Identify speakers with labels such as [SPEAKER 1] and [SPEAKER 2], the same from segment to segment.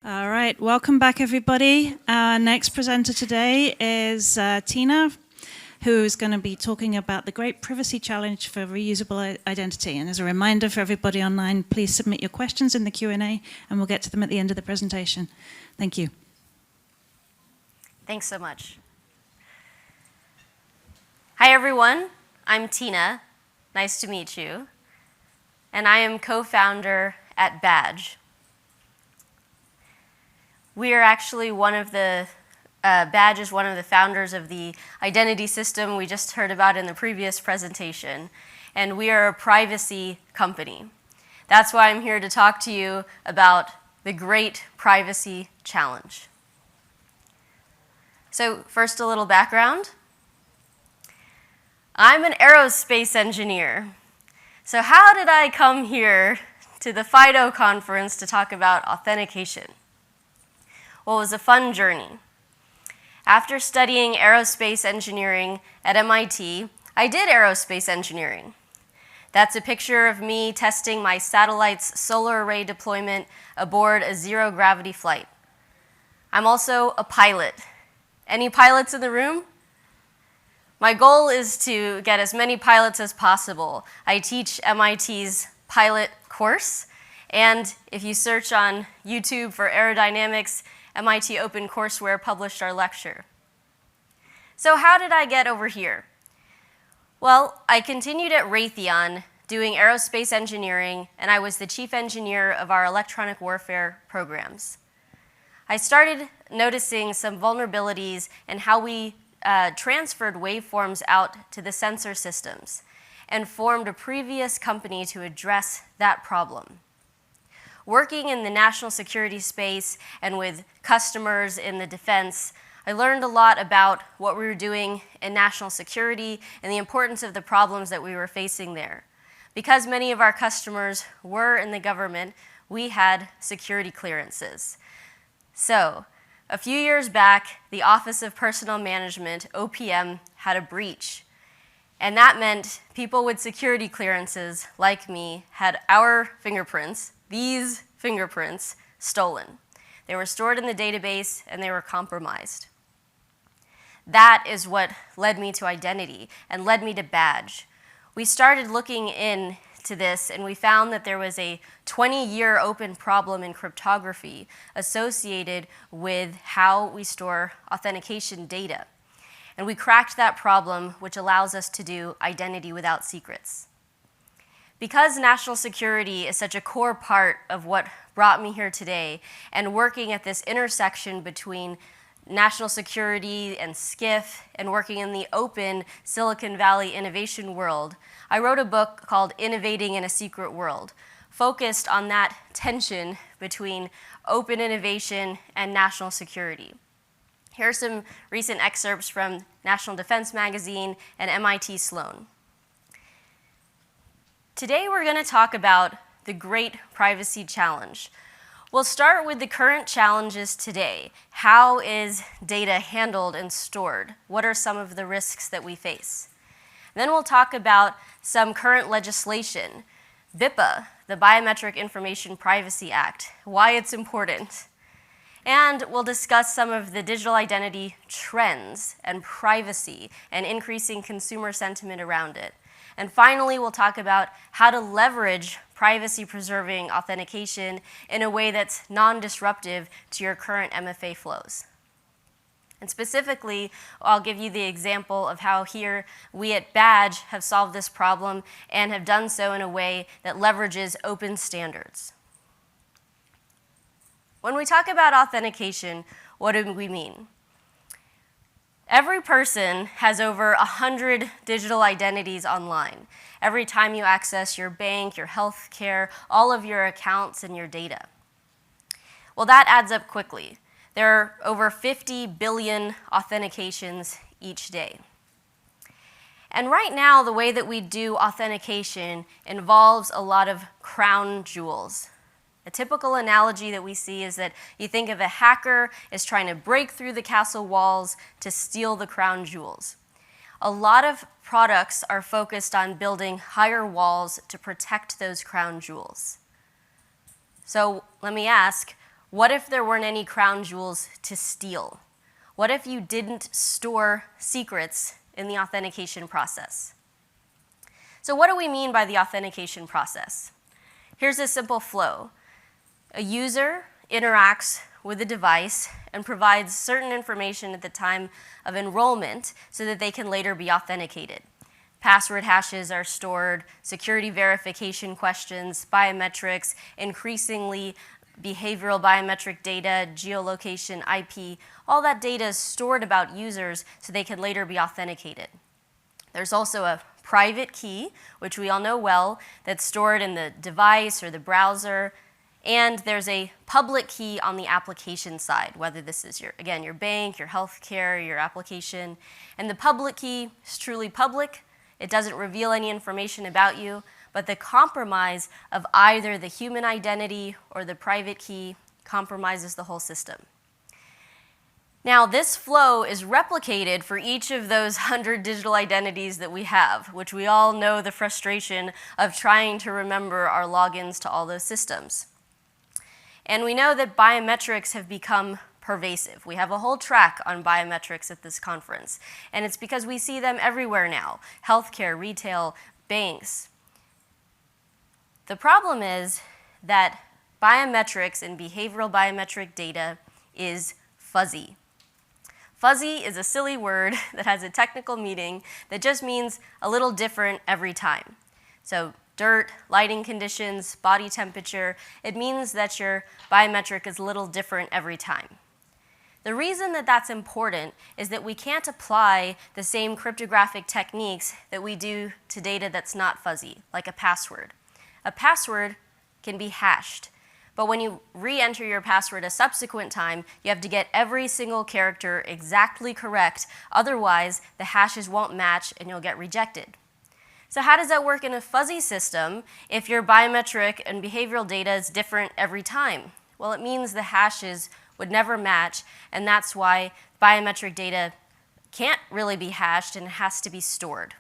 [SPEAKER 1] All right, welcome back, everybody. Our next presenter today is Tina, who's going to be talking about the great privacy challenge for reusable identity. And as a reminder for everybody online, please submit your questions in the Q&A, and we'll get to them at the end of the presentation. Thank you.
[SPEAKER 2] Thanks so much. Hi, everyone. I'm Tina. Nice to meet you. And I am co-founder at Badge. We are actually Badge is one of the founders of the identity system we just heard about in the previous presentation, and we are a privacy company. That's why I'm here to talk to you about the great privacy challenge. So first, a little background. I'm an aerospace engineer. So how did I come here to the FIDO conference to talk about authentication? Well, it was a fun journey. After studying aerospace engineering at MIT, I did aerospace engineering. That's a picture of me testing my satellite's solar array deployment aboard a zero-gravity flight. I'm also a pilot. Any pilots in the room? My goal is to get as many pilots as possible. I teach MIT's pilot course, and if you search on YouTube for aerodynamics, MIT OpenCourseWare published our lecture. So how did I get over here? Well, I continued at Raytheon doing aerospace engineering, and I was the chief engineer of our electronic warfare programs. I started noticing some vulnerabilities in how we transferred waveforms out to the sensor systems and formed a previous company to address that problem. Working in the national security space and with customers in the defense, I learned a lot about what we were doing in national security and the importance of the problems that we were facing there. Because many of our customers were in the government, we had security clearances. So, a few years back, the Office of Personnel Management, OPM, had a breach. And that meant people with security clearances, like me, had our fingerprints, these fingerprints, stolen. They were stored in the database, and they were compromised. That is what led me to identity and led me to Badge. We started looking into this, and we found that there was a 20-year open problem in cryptography associated with how we store authentication data. And we cracked that problem, which allows us to do identity without secrets. Because national security is such a core part of what brought me here today, and working at this intersection between national security and SCIF, and working in the open Silicon Valley innovation world, I wrote a book called Innovating in a Secret World, focused on that tension between open innovation and national security. Here are some recent excerpts from National Defense Magazine and MIT Sloan. Today we're going to talk about the great privacy challenge. We'll start with the current challenges today. How is data handled and stored? What are some of the risks that we face? Then we'll talk about some current legislation. BIPA, the Biometric Information Privacy Act, why it's important. And we'll discuss some of the digital identity trends and privacy and increasing consumer sentiment around it. And finally, we'll talk about how to leverage privacy-preserving authentication in a way that's non-disruptive to your current MFA flows. And specifically, I'll give you the example of how here we at Badge have solved this problem and have done so in a way that leverages open standards. When we talk about authentication, what do we mean? Every person has over 100 digital identities online. Every time you access your bank, your health care, all of your accounts and your data. Well, that adds up quickly. There are over 50 billion authentications each day. And right now, the way that we do authentication involves a lot of crown jewels. A typical analogy that we see is that you think of a hacker as trying to break through the castle walls to steal the crown jewels. A lot of products are focused on building higher walls to protect those crown jewels. So let me ask, What if there weren't any crown jewels to steal? What if you didn't store secrets in the authentication process? So what do we mean by the authentication process? Here's a simple flow. A user interacts with a device and provides certain information at the time of enrollment so that they can later be authenticated. Password hashes are stored, security verification questions, biometrics, increasingly behavioral biometric data, geolocation, IP, all that data is stored about users so they can later be authenticated. There's also a private key, which we all know well, that's stored in the device or the browser, and there's a public key on the application side, whether this is your bank, your healthcare, your application. And the public key is truly public. It doesn't reveal any information about you, but the compromise of either the human identity or the private key compromises the whole system. Now, this flow is replicated for each of those 100 digital identities that we have, which we all know the frustration of trying to remember our logins to all those systems. And we know that biometrics have become pervasive. We have a whole track on biometrics at this conference, and it's because we see them everywhere now: healthcare, retail, banks. The problem is that biometrics and behavioral biometric data is fuzzy. Fuzzy is a silly word that has a technical meaning that just means a little different every time. So dirt, lighting conditions, body temperature, it means that your biometric is a little different every time. The reason that that's important is that we can't apply the same cryptographic techniques that we do to data that's not fuzzy, like a password. A password can be hashed, but when you re-enter your password a subsequent time, you have to get every single character exactly correct, otherwise the hashes won't match and you'll get rejected. So how does that work in a fuzzy system if your biometric and behavioral data is different every time? Well, it means the hashes would never match, and that's why biometric data can't really be hashed and has to be stored.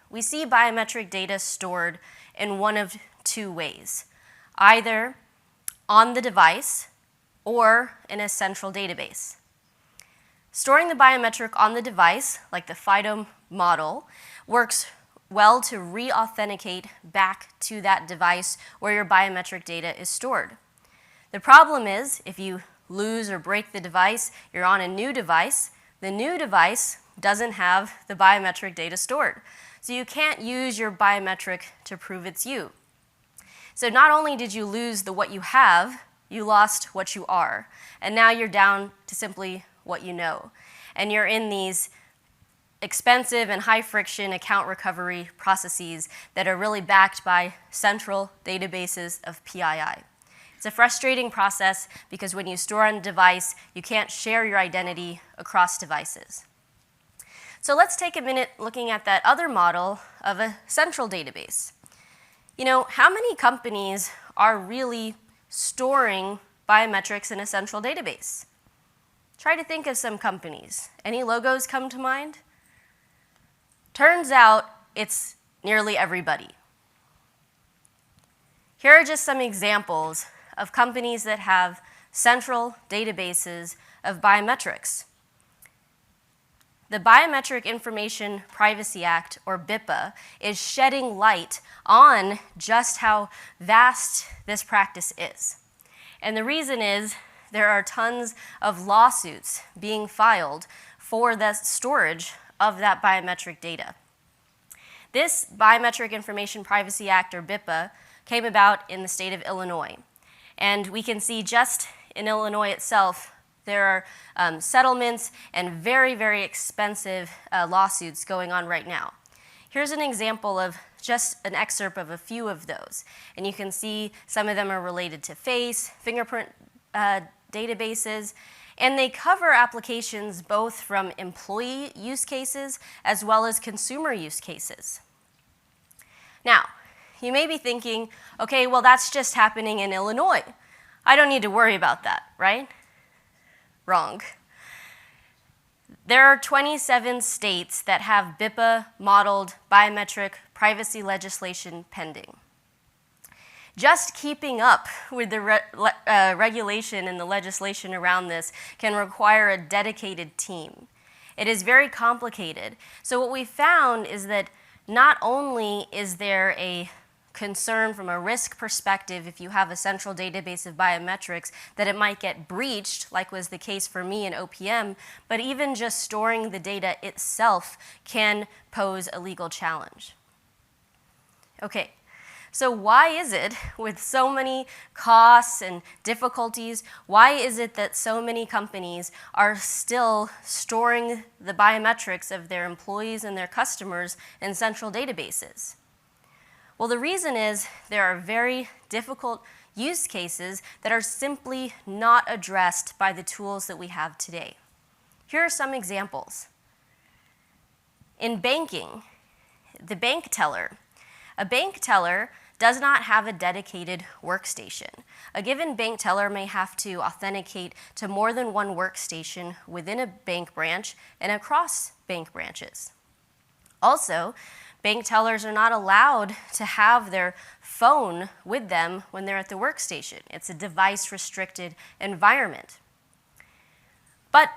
[SPEAKER 2] We see biometric data stored in one of two ways, either on the device or in a central database. Storing the biometric on the device, like the FIDO model, works well to re-authenticate back to that device where your biometric data is stored. The problem is, if you lose or break the device, you're on a new device, the new device doesn't have the biometric data stored. So you can't use your biometric to prove it's you. So not only did you lose the what you have, you lost what you are. And now you're down to simply what you know. And you're in these expensive and high-friction account recovery processes that are really backed by central databases of PII. It's a frustrating process because when you store on a device, you can't share your identity across devices. So let's take a minute looking at that other model of a central database. You know, how many companies are really storing biometrics in a central database? Try to think of some companies. Any logos come to mind? Turns out it's nearly everybody. Here are just some examples of companies that have central databases of biometrics. The Biometric Information Privacy Act, or BIPA, is shedding light on just how vast this practice is. And the reason is there are tons of lawsuits being filed for the storage of that biometric data. This Biometric Information Privacy Act, or BIPA, came about in the state of Illinois. And we can see just in Illinois itself, there are settlements and very, very expensive lawsuits going on right now. Here's an example of just an excerpt of a few of those. And you can see some of them are related to face, fingerprint databases, and they cover applications both from employee use cases as well as consumer use cases. Now, you may be thinking, okay, well, that's just happening in Illinois. I don't need to worry about that, right? Wrong. There are 27 states that have BIPA-modeled biometric privacy legislation pending. Just keeping up with the regulation and the legislation around this can require a dedicated team. It is very complicated. So what we found is that not only is there a concern from a risk perspective if you have a central database of biometrics that it might get breached, like was the case for me in OPM, but even just storing the data itself can pose a legal challenge. Okay, so why is it, with so many costs and difficulties, why is it that so many companies are still storing the biometrics of their employees and their customers in central databases? Well, the reason is there are very difficult use cases that are simply not addressed by the tools that we have today. Here are some examples. In banking, the bank teller. A bank teller does not have a dedicated workstation. A given bank teller may have to authenticate to more than one workstation within a bank branch and across bank branches. Also, bank tellers are not allowed to have their phone with them when they're at the workstation. It's a device-restricted environment. But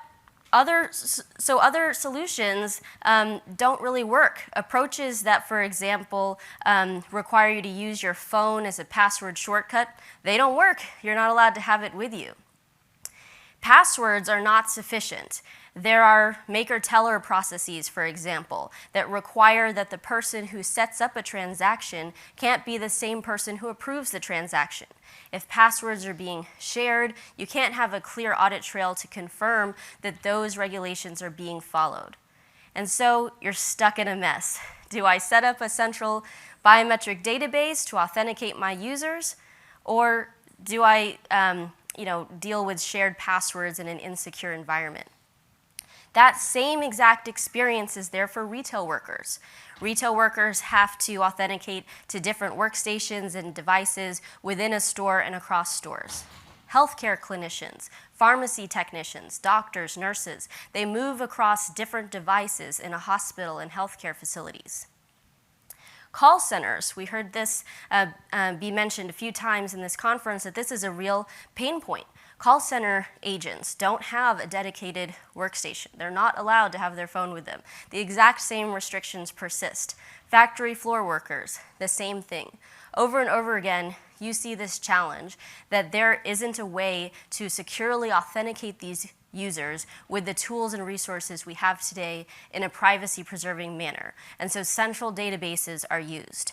[SPEAKER 2] other solutions don't really work. Approaches that, for example, require you to use your phone as a password shortcut, they don't work. You're not allowed to have it with you. Passwords are not sufficient. There are maker-teller processes, for example, that require that the person who sets up a transaction can't be the same person who approves the transaction. If passwords are being shared, you can't have a clear audit trail to confirm that those regulations are being followed. And so you're stuck in a mess. Do I set up a central biometric database to authenticate my users, or do I deal with shared passwords in an insecure environment? That same exact experience is there for retail workers. Retail workers have to authenticate to different workstations and devices within a store and across stores. Healthcare clinicians, pharmacy technicians, doctors, nurses, they move across different devices in a hospital and healthcare facilities. Call centers, we heard this be mentioned a few times in this conference, that this is a real pain point. Call center agents don't have a dedicated workstation. They're not allowed to have their phone with them. The exact same restrictions persist. Factory floor workers, the same thing. Over and over again, you see this challenge that there isn't a way to securely authenticate these users with the tools and resources we have today in a privacy-preserving manner. And so central databases are used.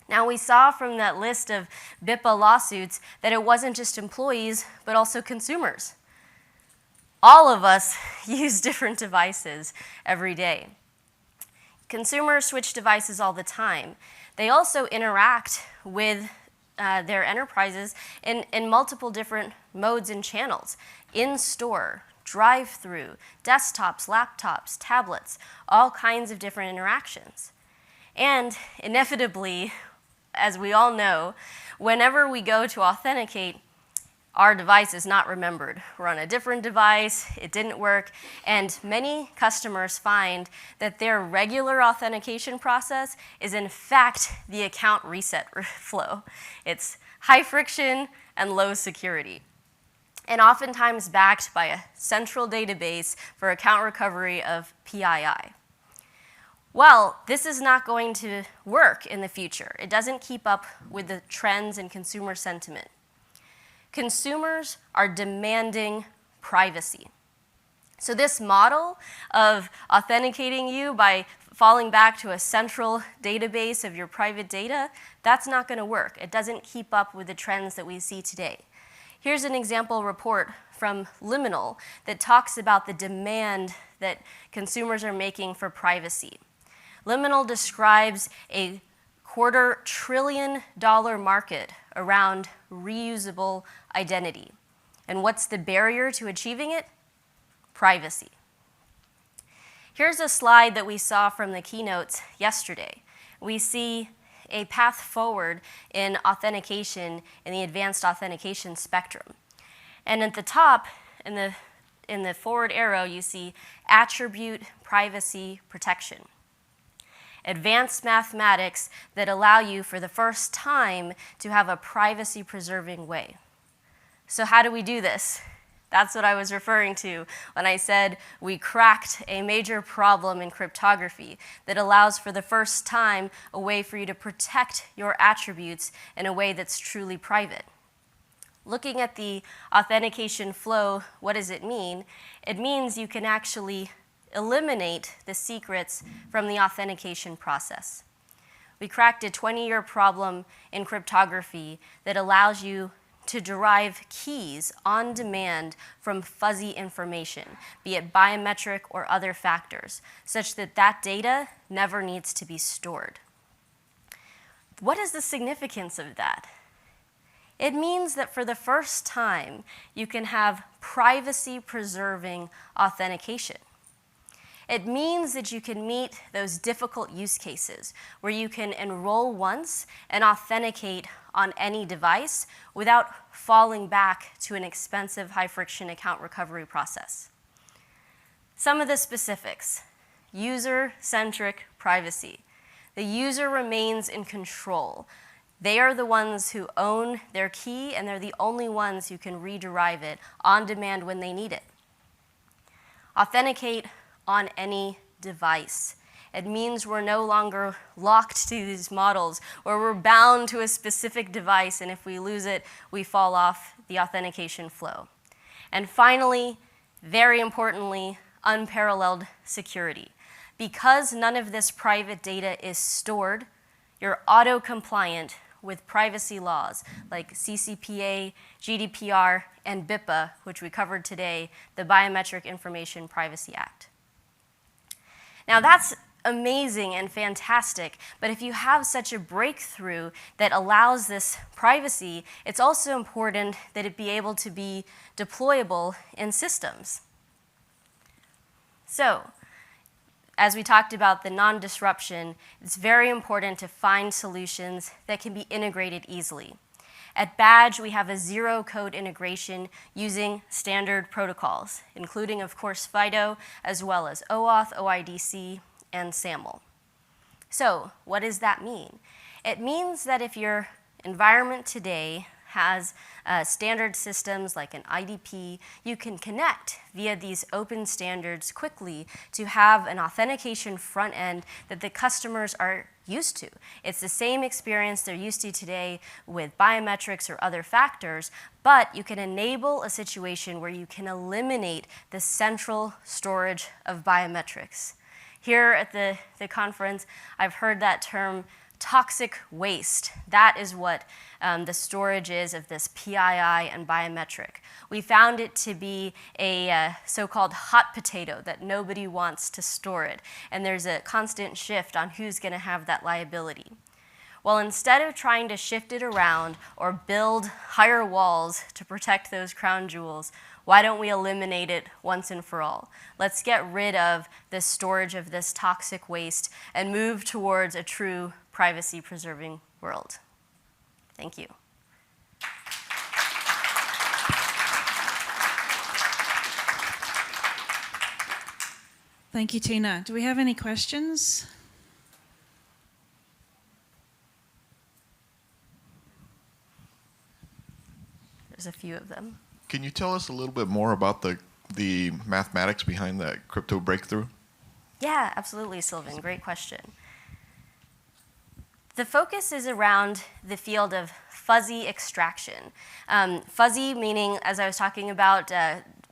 [SPEAKER 2] Now, we saw from that list of BIPA lawsuits that it wasn't just employees, but also consumers. All of us use different devices every day. Consumers switch devices all the time. They also interact with their enterprises in multiple different modes and channels. In-store, drive-through, desktops, laptops, tablets, all kinds of different interactions. And inevitably, as we all know, whenever we go to authenticate, our device is not remembered. We're on a different device, it didn't work, and many customers find that their regular authentication process is in fact the account reset flow. It's high friction and low security, and oftentimes backed by a central database for account recovery of PII. Well, this is not going to work in the future. It doesn't keep up with the trends in consumer sentiment. Consumers are demanding privacy. So this model of authenticating you by falling back to a central database of your private data, that's not going to work. It doesn't keep up with the trends that we see today. Here's an example report from Liminal that talks about the demand that consumers are making for privacy. Liminal describes a $250 billion market around reusable identity. And what's the barrier to achieving it? Privacy. Here's a slide that we saw from the keynotes yesterday. We see a path forward in authentication in the advanced authentication spectrum. And at the top, in the forward arrow, you see attribute privacy protection. advanced mathematics that allow you for the first time to have a privacy-preserving way. So how do we do this? That's what I was referring to when I said we cracked a major problem in cryptography that allows for the first time a way for you to protect your attributes in a way that's truly private. Looking at the authentication flow, what does it mean? It means you can actually eliminate the secrets from the authentication process. We cracked a 20-year problem in cryptography that allows you to derive keys on demand from fuzzy information, be it biometric or other factors, such that that data never needs to be stored. What is the significance of that? It means that for the first time, you can have privacy-preserving authentication. It means that you can meet those difficult use cases where you can enroll once and authenticate on any device without falling back to an expensive high-friction account recovery process. Some of the specifics: user-centric privacy. The user remains in control. They are the ones who own their key, and they're the only ones who can rederive it on demand when they need it. Authenticate on any device. It means we're no longer locked to these models where we're bound to a specific device, and if we lose it, we fall off the authentication flow. And finally, very importantly, unparalleled security. Because none of this private data is stored, you're auto-compliant with privacy laws like CCPA, GDPR, and BIPA, which we covered today, the Biometric Information Privacy Act. Now that's amazing and fantastic, but if you have such a breakthrough that allows this privacy, it's also important that it be able to be deployable in systems. So, as we talked about the non-disruption, it's very important to find solutions that can be integrated easily. At Badge, we have a zero-code integration using standard protocols, including, of course, FIDO, as well as OAuth, OIDC, and SAML. So, what does that mean? It means that if your environment today has standard systems like an IDP, you can connect via these open standards quickly to have an authentication front end that the customers are used to. It's the same experience they're used to today with biometrics or other factors, but you can enable a situation where you can eliminate the central storage of biometrics. Here at the conference, I've heard that term toxic waste. That is what the storage is of this PII and biometric. We found it to be a so-called hot potato that nobody wants to store it, and there's a constant shift on who's going to have that liability. Well, instead of trying to shift it around or build higher walls to protect those crown jewels, why don't we eliminate it once and for all? Let's get rid of the storage of this toxic waste and move towards a true privacy-preserving world. Thank you.
[SPEAKER 1] Thank you, Tina. Do we have any questions?
[SPEAKER 2] There's a few of them.
[SPEAKER 3] Can you tell us a little bit more about the mathematics behind that crypto breakthrough?
[SPEAKER 2] Yeah, absolutely, Sylvan. Great question. The focus is around the field of fuzzy extraction. Fuzzy meaning, as I was talking about,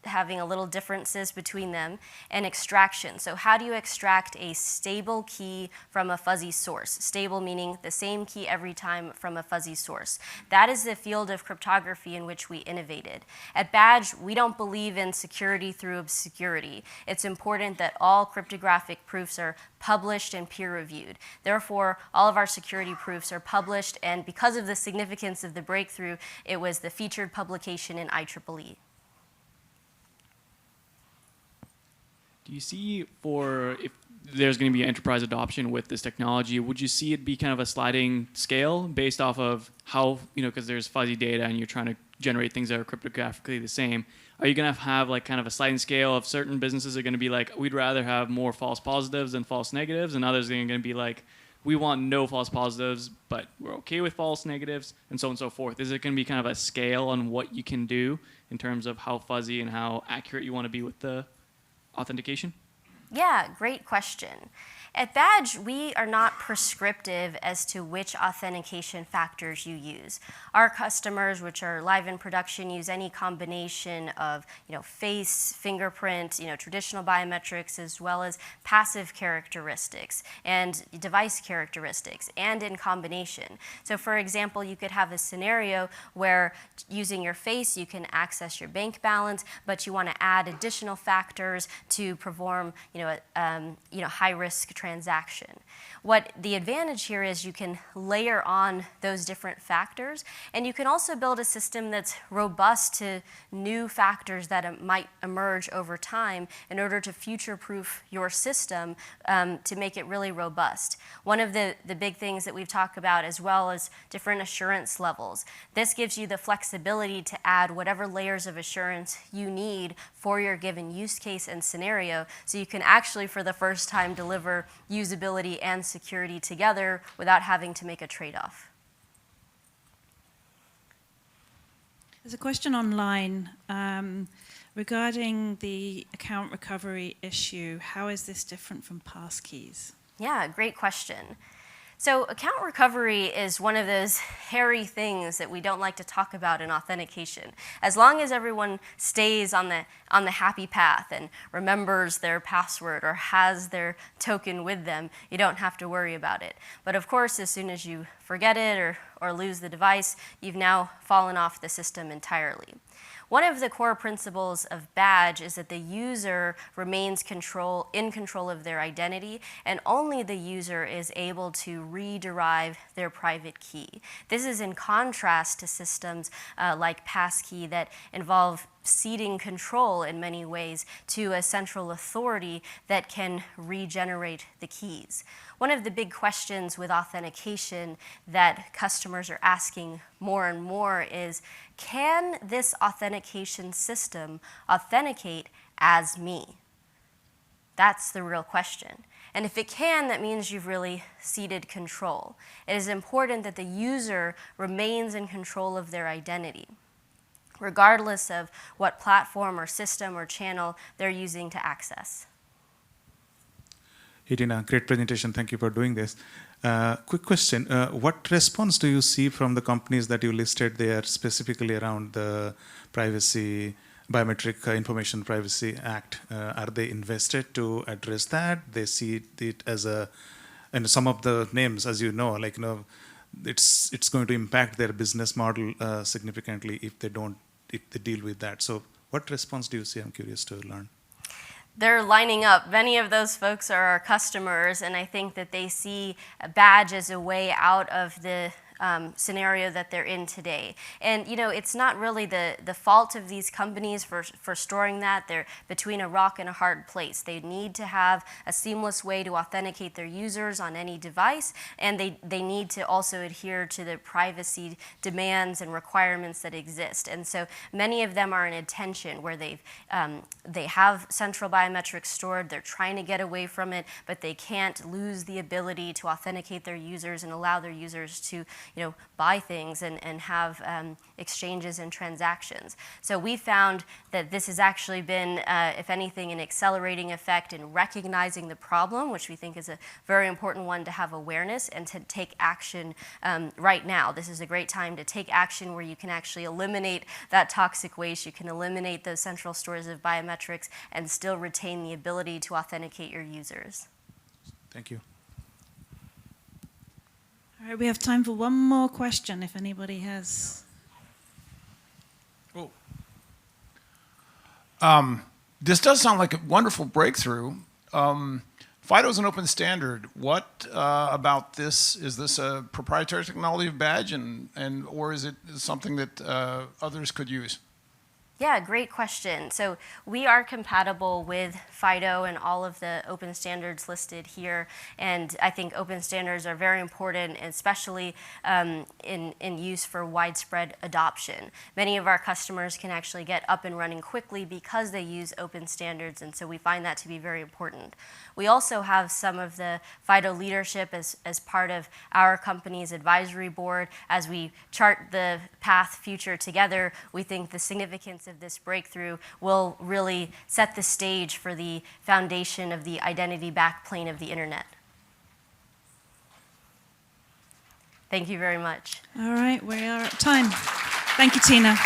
[SPEAKER 2] having a little differences between them, and extraction. So how do you extract a stable key from a fuzzy source? Stable meaning the same key every time from a fuzzy source. That is the field of cryptography in which we innovated. At Badge, we don't believe in security through obscurity. It's important that all cryptographic proofs are published and peer-reviewed. Therefore, all of our security proofs are published, and because of the significance of the breakthrough, it was the featured publication in IEEE.
[SPEAKER 4] Do you see, for if there's going to be enterprise adoption with this technology. Would you see it be kind of a sliding scale based off of how, because there's fuzzy data and you're trying to generate things that are cryptographically the same? Are you going to have like kind of a sliding scale of certain businesses are going to be like, we'd rather have more false positives than false negatives, and others are going to be like, we want no false positives, but we're okay with false negatives, and so on and so forth? Is it going to be kind of a scale on what you can do in terms of how fuzzy and how accurate you want to be with the authentication?
[SPEAKER 2] Yeah, great question. At Badge, we are not prescriptive as to which authentication factors you use. Our customers, which are live in production, use any combination of face, fingerprint, traditional biometrics, as well as passive characteristics and device characteristics, and in combination. So for example, you could have a scenario where using your face, you can access your bank balance, but you want to add additional factors to perform high-risk transaction. What the advantage here is you can layer on those different factors, and you can also build a system that's robust to new factors that might emerge over time in order to future-proof your system to make it really robust. One of the big things that we've talked about as well is different assurance levels. This gives you the flexibility to add whatever layers of assurance you need for your given use case and scenario, so you can actually, for the first time, deliver usability and security together without having to make a trade-off.
[SPEAKER 1] There's a question online regarding the account recovery issue. How is this different from passkeys?
[SPEAKER 2] Yeah, great question. So account recovery is one of those hairy things that we don't like to talk about in authentication. As long as everyone stays on the happy path and remembers their password or has their token with them, you don't have to worry about it. But of course, as soon as you forget it or lose the device, you've now fallen off the system entirely. One of the core principles of Badge is that the user remains in control of their identity, and only the user is able to rederive their private key. This is in contrast to systems like passkey that involve ceding control in many ways to a central authority that can regenerate the keys. One of the big questions with authentication that customers are asking more and more is, can this authentication system authenticate as me? That's the real question. And if it can, that means you've really ceded control. It is important that the user remains in control of their identity, regardless of what platform or system or channel they're using to access.
[SPEAKER 5] Hey Tina, great presentation. Thank you for doing this. Quick question. What response do you see from the companies that you listed there specifically around the privacy, Biometric Information Privacy Act? Are they invested to address that? They see it as and some of the names, as you know, it's going to impact their business model significantly if they deal with that. So what response do you see? I'm curious to learn.
[SPEAKER 2] They're lining up. Many of those folks are our customers, and I think that they see a Badge as a way out of the scenario that they're in today. And it's not really the fault of these companies for storing that. They're between a rock and a hard place. They need to have a seamless way to authenticate their users on any device, and they need to also adhere to the privacy demands and requirements that exist. And so many of them are in a tension where they have central biometrics stored, they're trying to get away from it, but they can't lose the ability to authenticate their users and allow their users to buy things and have exchanges and transactions. So we found that this has actually been, if anything, an accelerating effect in recognizing the problem, which we think is a very important one to have awareness and to take action right now. This is a great time to take action where you can actually eliminate that toxic waste, you can eliminate those central stores of biometrics, and still retain the ability to authenticate your users.
[SPEAKER 5] Thank you.
[SPEAKER 1] All right, we have time for one more question if anybody has.
[SPEAKER 6] This does sound like a wonderful breakthrough. FIDO is an open standard. What about this? Is this a proprietary technology of Badge, or is it something that others could use?
[SPEAKER 2] Yeah, great question. So we are compatible with FIDO and all of the open standards listed here, and I think open standards are very important, especially in use for widespread adoption. Many of our customers can actually get up and running quickly because they use open standards, and so we find that to be very important. We also have some of the FIDO leadership as part of our company's advisory board. As we chart the path future together, we think the significance of this breakthrough will really set the stage for the foundation of the identity backplane of the internet. Thank you very much.
[SPEAKER 1] All right, we are at time. Thank you, Tina.